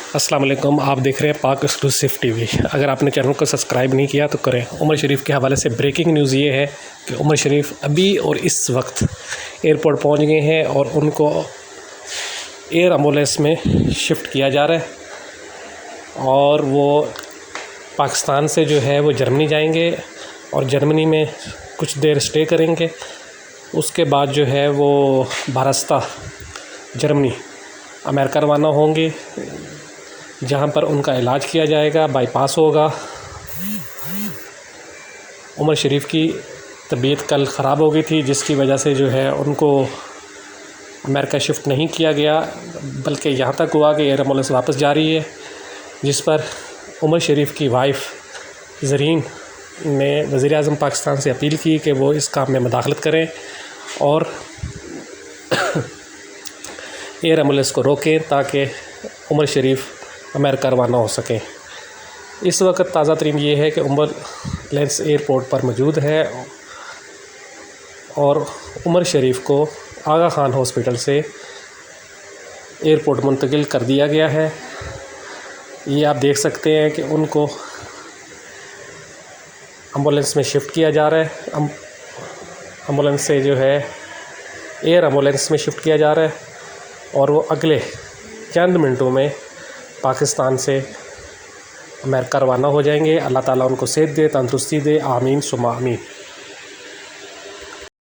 अस्सलाम वालेकुम। आप देख रहे हैं पाक एक्सक्लूसिव टीवी। अगर आपने चैनल को सब्सक्राइब नहीं किया तो करें। उमर शरीफ के हवाले से ब्रेकिंग न्यूज़ ये है कि उमर शरीफ अभी और इस वक्त एयरपोर्ट पहुंच गए हैं और उनको एयर एम्बुलेंस में शिफ्ट किया जा रहा है और वो पाकिस्तान से जो है वो जर्मनी जाएंगे और जर्मनी में कुछ देर स्टे करेंगे। उसके बाद जो है वो बरस्ता जर्मनी अमेरिका रवाना होंगे, जहां पर उनका इलाज किया जाएगा, बाईपास होगा। उमर शरीफ की तबीयत कल ख़राब हो गई थी, जिसकी वजह से जो है उनको अमेरिका शिफ्ट नहीं किया गया, बल्कि यहाँ तक हुआ कि एयर एम्बुलेंस वापस जा रही है, जिस पर उमर शरीफ की वाइफ ज़रीन ने वज़ीर-ए-आज़म पाकिस्तान से अपील की कि वो इस काम में मदाखलत करें और एयर एम्बुलेंस को रोकें ताकि उमर शरीफ अमेरिका रवाना हो सकें। इस वक्त ताज़ा तरीन ये है कि उमर लेंस एयरपोर्ट पर मौजूद है और उमर शरीफ को आगा खान हॉस्पिटल से एयरपोर्ट मुंतकिल कर दिया गया है। ये आप देख सकते हैं कि उनको एम्बुलेंस में शिफ्ट किया जा रहा है। एम्बुलेंस से जो है एयर एम्बुलेंस में शिफ्ट किया जा रहा है और वो अगले चंद मिनटों में पाकिस्तान से अमेरिका रवाना हो जाएंगे। अल्लाह ताला उनको सेहत दे, तंदुरुस्ती दे, आमीन सुम्मा आमीन।